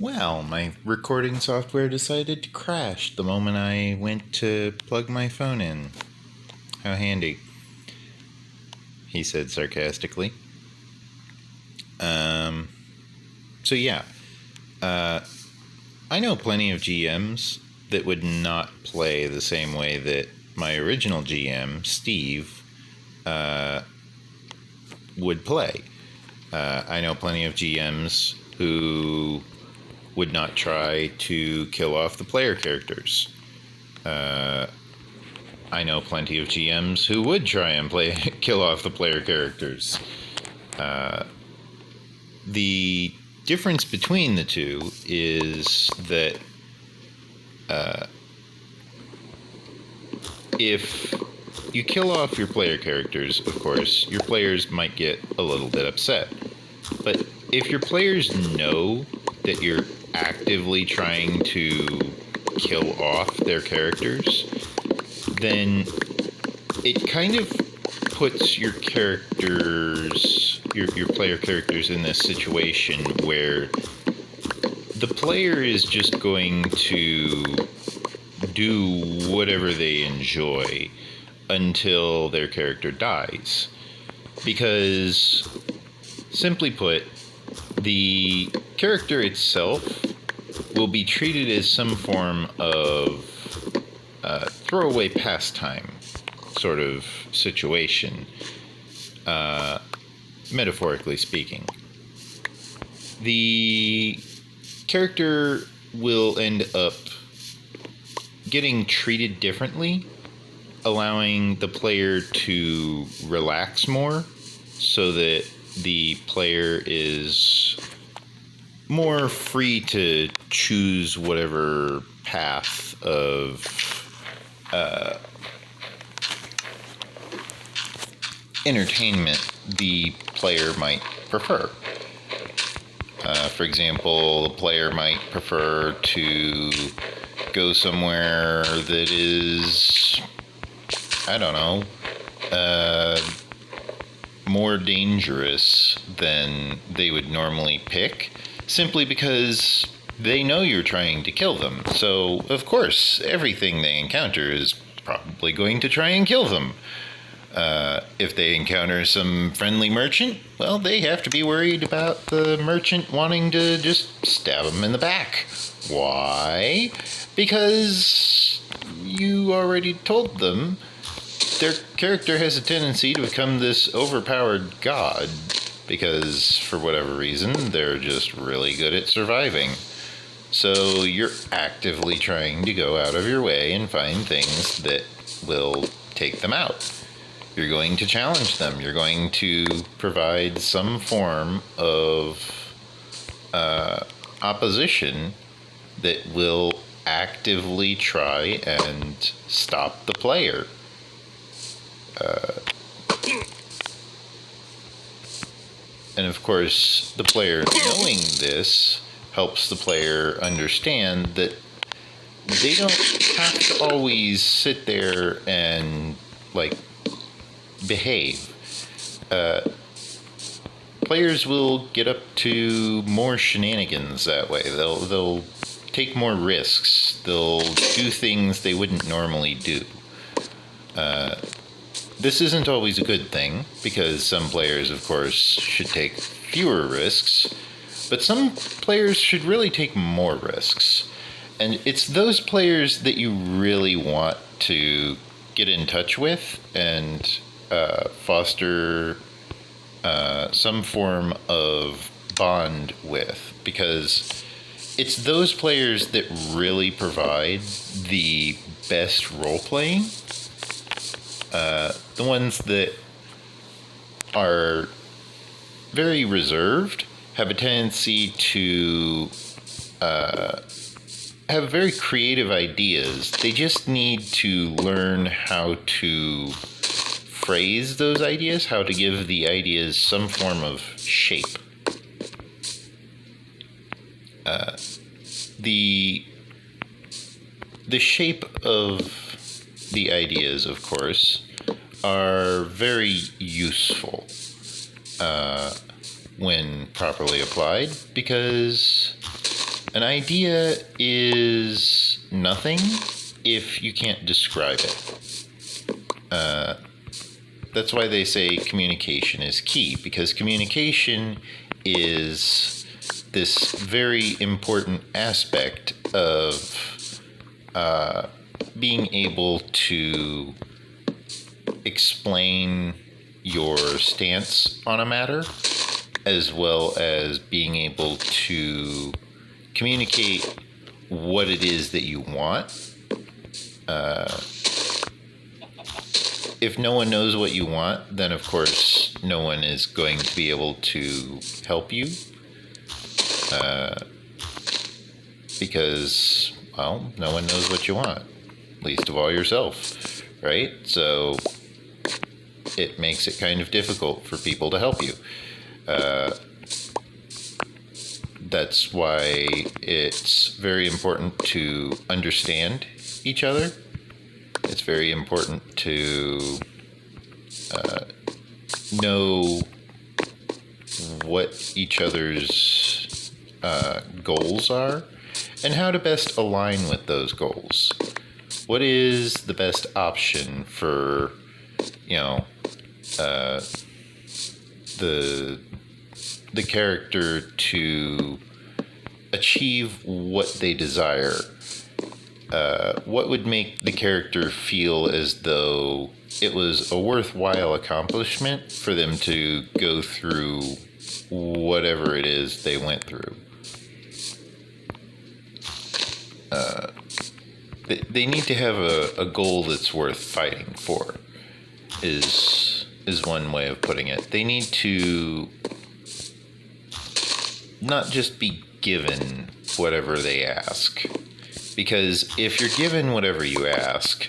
Well, my recording software decided to crash the moment I went to plug my phone in. How handy, he said sarcastically. So yeah, I know plenty of GMs that would not play the same way that my original GM, Steve, would play. I know plenty of GMs who would not try to kill off the player characters. I know plenty of GMs who would try and kill off the player characters. The difference between the two is that if you kill off your player characters, of course, your players might get a little bit upset. But if your players know that you're actively trying to kill off their characters, then it kind of puts your characters, your player characters, in this situation where the player is just going to do whatever they enjoy until their character dies. Because, simply put, the character itself will be treated as some form of throwaway pastime sort of situation, metaphorically speaking. The character will end up getting treated differently, allowing the player to relax more so that the player is more free to choose whatever path of entertainment the player might prefer. For example, the player might prefer to go somewhere that is, I don't know, more dangerous than they would normally pick, simply because they know you're trying to kill them. So, of course, everything they encounter is probably going to try and kill them. If they encounter some friendly merchant, well, they have to be worried about the merchant wanting to just stab them in the back. Why? Because you already told them their character has a tendency to become this overpowered god because, for whatever reason, they're just really good at surviving. So you're actively trying to go out of your way and find things that will take them out. You're going to challenge them. You're going to provide some form of opposition that will actively try and stop the player. And of course, the player knowing this helps the player understand that they don't have to always sit there and, behave. Players will get up to more shenanigans that way. They'll take more risks. They'll do things they wouldn't normally do. This isn't always a good thing, because some players, of course, should take fewer risks, but some players should really take more risks. And it's those players that you really want to get in touch with and foster some form of bond with, because it's those players that really provide the best role-playing. The ones that are very reserved have a tendency to have very creative ideas. They just need to learn how to phrase those ideas, how to give the ideas some form of shape. The shape of the ideas, of course, are very useful when properly applied, because An idea is nothing if you can't describe it. That's why they say communication is key, because communication is this very important aspect of being able to explain your stance on a matter, as well as being able to communicate what it is that you want. If no one knows what you want, then of course no one is going to be able to help you. Because, well, no one knows what you want, least of all yourself, right? So it makes it kind of difficult for people to help you. That's why it's very important to understand each other. It's very important to know what each other's goals are and how to best align with those goals. What is the best option for, the character to achieve what they desire? What would make the character feel as though it was a worthwhile accomplishment for them to go through whatever it is they went through? They need to have a goal that's worth fighting for, is one way of putting it. They need to not just be given whatever they ask. Because if you're given whatever you ask,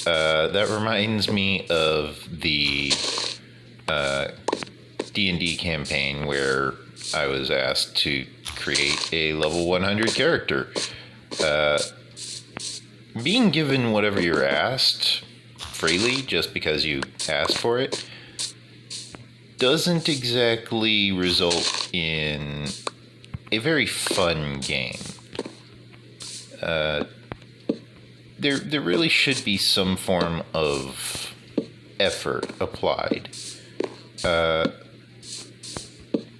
that reminds me of the D&D campaign where I was asked to create a level 100 character. Being given whatever you're asked freely just because you asked for it doesn't exactly result in a very fun game. There really should be some form of effort applied. But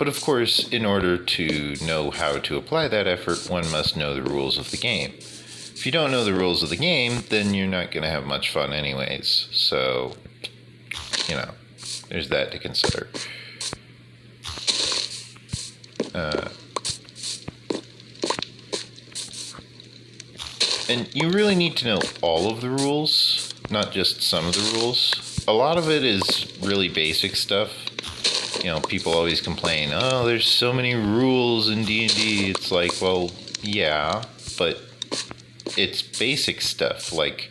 of course, in order to know how to apply that effort, one must know the rules of the game. If you don't know the rules of the game, then you're not going to have much fun anyways. So, there's that to consider. And you really need to know all of the rules, not just some of the rules. A lot of it is really basic stuff. People always complain, oh, there's so many rules in D&D. It's like, well, yeah, but it's basic stuff. Like,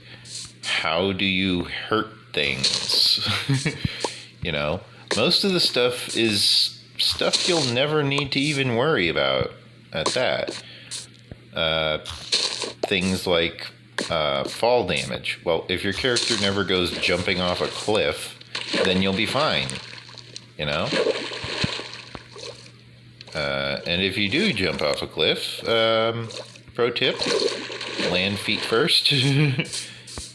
how do you hurt things? Most of the stuff is stuff you'll never need to even worry about at that. Things like fall damage. Well, if your character never goes jumping off a cliff, then you'll be fine, and if you do jump off a cliff, pro tip, land feet first,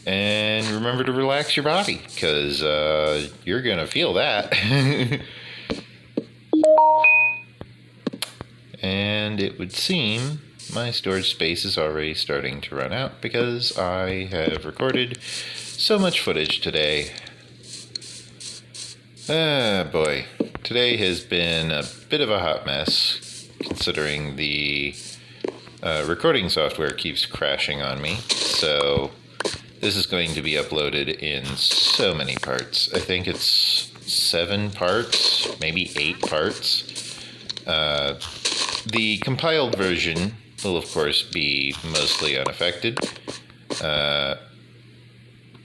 and remember to relax your body, because you're going to feel that. And it would seem my storage space is already starting to run out because I have recorded so much footage today. Boy. Today has been a bit of a hot mess, considering the recording software keeps crashing on me. So this is going to be uploaded in so many parts. I think it's 7 parts, maybe 8 parts. The compiled version will, of course, be mostly unaffected,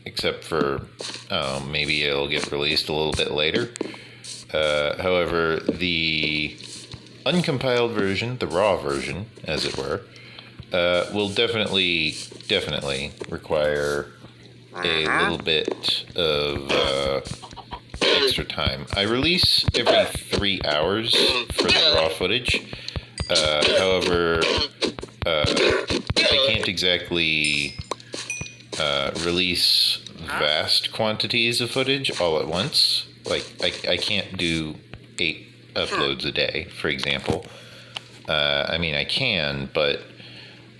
except for, maybe it'll get released a little bit later. However, the uncompiled version, the raw version, as it were, will definitely require a little bit of extra time. I release every 3 hours for the raw footage. However, exactly release vast quantities of footage all at once. Like, I can't do 8 uploads a day, for example. I mean, I can, but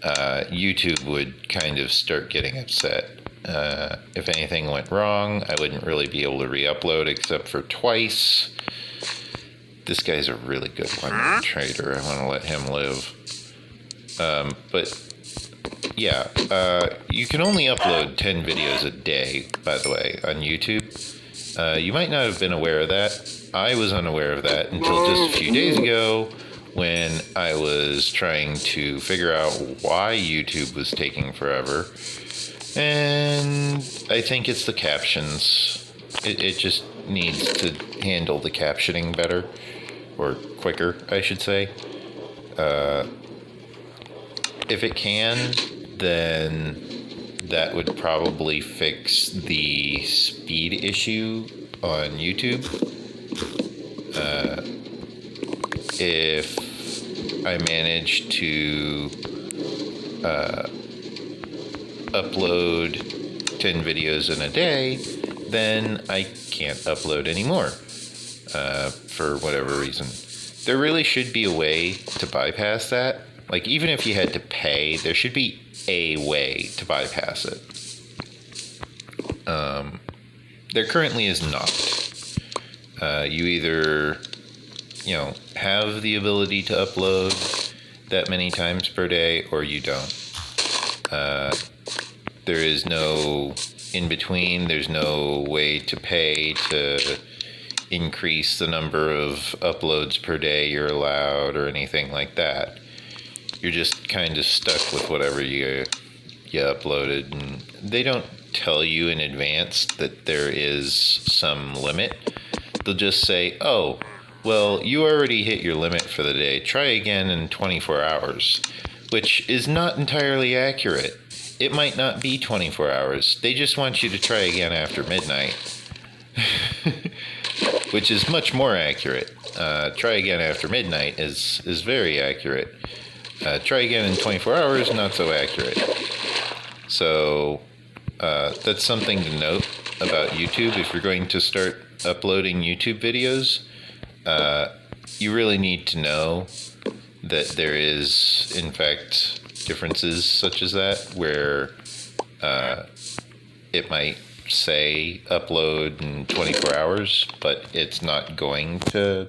YouTube would kind of start getting upset. If anything went wrong, I wouldn't really be able to re-upload except for twice. This guy's a really good one trader. I want to let him live. But yeah, you can only upload 10 videos a day, by the way, on YouTube. You might not have been aware of that. I was unaware of that until just a few days ago when I was trying to figure out why YouTube was taking forever. And I think it's the captions. It just needs to handle the captioning better, or quicker, I should say. If it can, then that would probably fix the speed issue on YouTube. If I manage to upload 10 videos in a day, then I can't upload anymore for whatever reason. There really should be a way to bypass that. Like, even if you had to pay, there should be a way to bypass it. There currently is not. You either, have the ability to upload that many times per day, or you don't. There is no in between. There's no way to pay to increase the number of uploads per day you're allowed or anything like that. You're just kind of stuck with whatever you uploaded, and they don't tell you in advance that there is some limit. They'll just say, oh, well, you already hit your limit for the day. Try again in 24 hours, which is not entirely accurate. It might not be 24 hours. They just want you to try again after midnight, which is much more accurate. Try again after midnight is very accurate. Try again in 24 hours, not so accurate. So that's something to note about YouTube. If you're going to start uploading YouTube videos, you really need to know that there is, in fact, differences such as that, where it might say upload in 24 hours, but it's not going to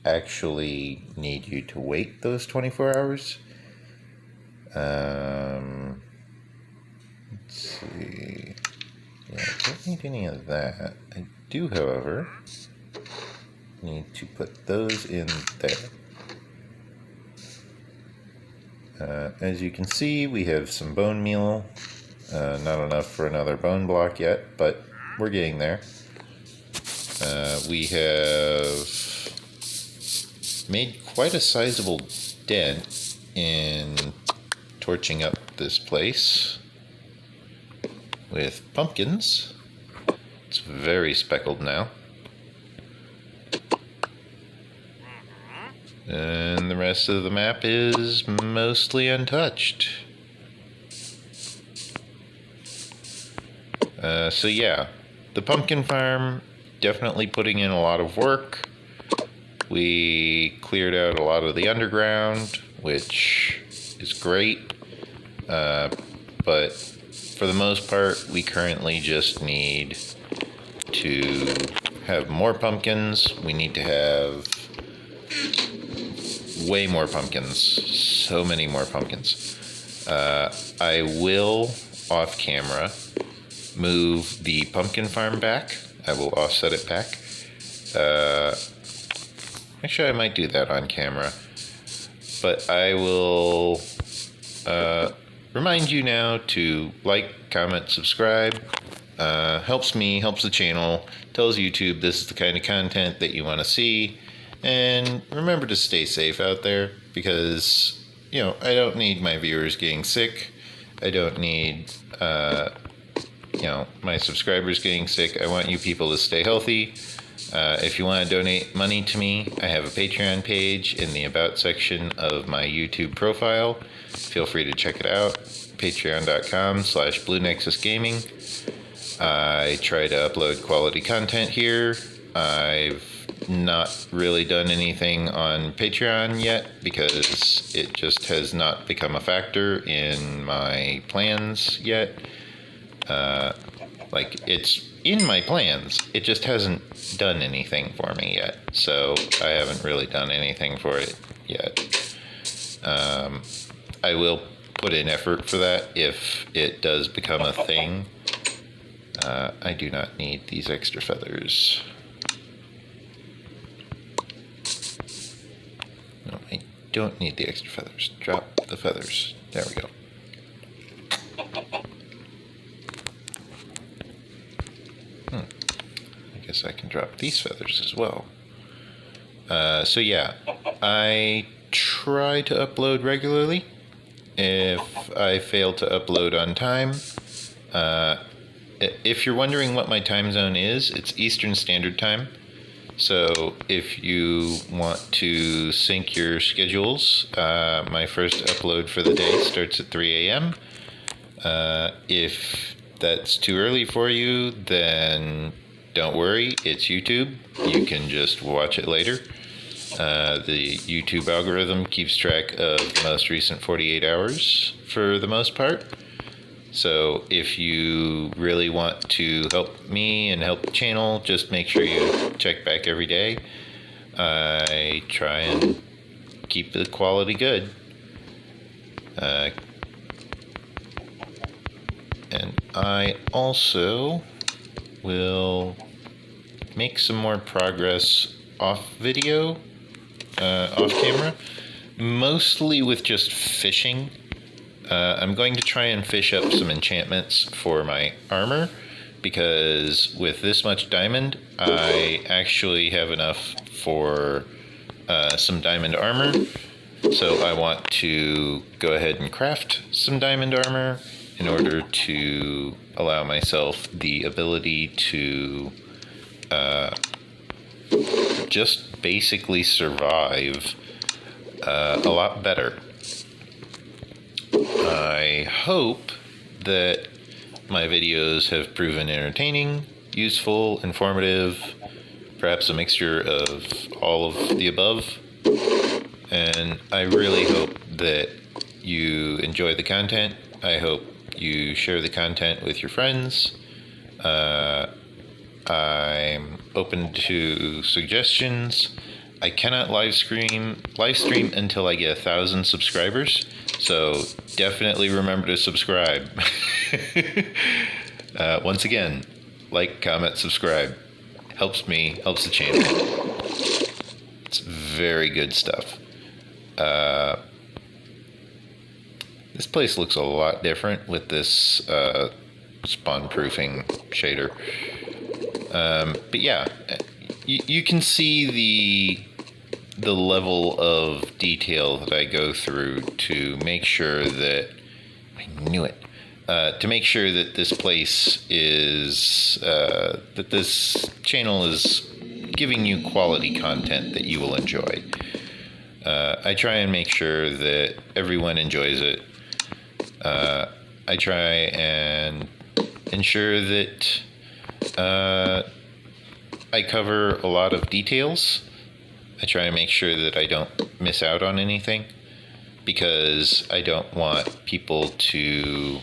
actually need you to wait those 24 hours. Let's see. Yeah, I don't need any of that. I do, however, need to put those in there. As you can see, we have some bone meal. Not enough for another bone block yet, but we're getting there. We have made quite a sizable dent in torching up this place with pumpkins. It's very speckled now. And the rest of the map is mostly untouched. So yeah, the pumpkin farm, definitely putting in a lot of work. We cleared out a lot of the underground, which is great. But for the most part, we currently just need to have more pumpkins. We need to have way more pumpkins. So many more pumpkins. I will, off camera, move the pumpkin farm back. I will offset it back. Actually, I might do that on camera. But I will remind you now to like, comment, subscribe. Helps me, helps the channel, tells YouTube this is the kind of content that you want to see. And remember to stay safe out there, because, I don't need my viewers getting sick. I don't need, my subscribers getting sick. I want you people to stay healthy. If you want to donate money to me, I have a Patreon page in the About section of my YouTube profile. Feel free to check it out. Patreon.com/BlueNexusGaming. I try to upload quality content here. I've not really done anything on Patreon yet because it just has not become a factor in my plans yet. It's in my plans, it just hasn't done anything for me yet, so I haven't really done anything for it yet. I will put in effort for that if it does become a thing. I do not need these extra feathers. No, I don't need the extra feathers. Drop the feathers. There we go. I guess I can drop these feathers as well. So yeah, I try to upload regularly. If I fail to upload on time, if you're wondering what my time zone is, it's Eastern Standard Time. So if you want to sync your schedules, my first upload for the day starts at 3 a.m. If that's too early for you, then don't worry, it's YouTube. You can just watch it later. The YouTube algorithm keeps track of the most recent 48 hours for the most part. So if you really want to help me and help the channel, just make sure you check back every day. I try and keep the quality good. And I also will make some more progress off video, off camera, mostly with just fishing. I'm going to try and fish up some enchantments for my armor, because with this much diamond, I actually have enough for some diamond armor. So I want to go ahead and craft some diamond armor in order to allow myself the ability to just basically survive a lot better. I hope that my videos have proven entertaining, useful, informative, perhaps a mixture of all of the above. And I really hope that you enjoy the content. I hope you share the content with your friends. I'm open to suggestions. I cannot live stream until I get 1,000 subscribers, so definitely remember to subscribe. Once again, like, comment, subscribe. Helps me, helps the channel. It's very good stuff. This place looks a lot different with this spawn-proofing shader. But yeah, you can see the level of detail that I go through to make sure that, I knew it, to make sure that this place is, that this channel is giving you quality content that you will enjoy. I try and make sure that everyone enjoys it. I try and ensure that I cover a lot of details. I try and make sure that I don't miss out on anything, because I don't want people to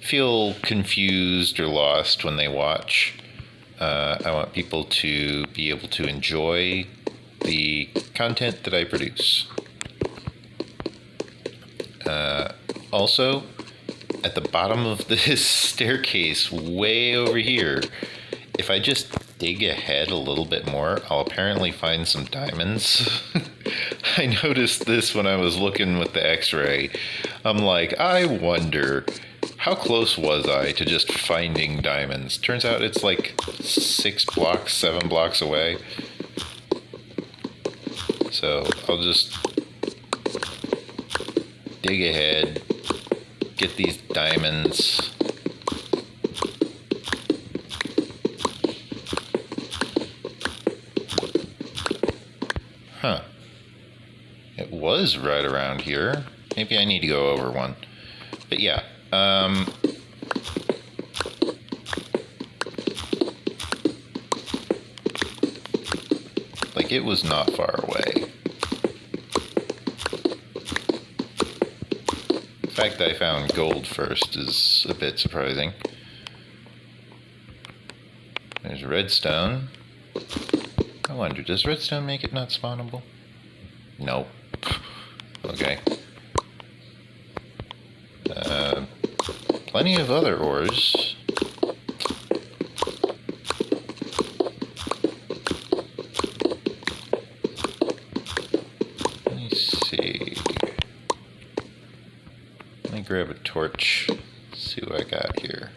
feel confused or lost when they watch. I want people to be able to enjoy the content that I produce. Also, at the bottom of this staircase, way over here, if I just dig ahead a little bit more, I'll apparently find some diamonds. I noticed this when I was looking with the x-ray. I'm like, I wonder, how close was I to just finding diamonds? Turns out it's like 6 blocks, 7 blocks away. So I'll just dig ahead, get these diamonds. Huh. It was right around here. Maybe I need to go over one. But yeah, like it was not far away. The fact that I found gold first is a bit surprising. There's redstone. I wonder, does redstone make it not spawnable? No. Okay. Plenty of other ores. Let me see. Let me grab a torch. See what I got here.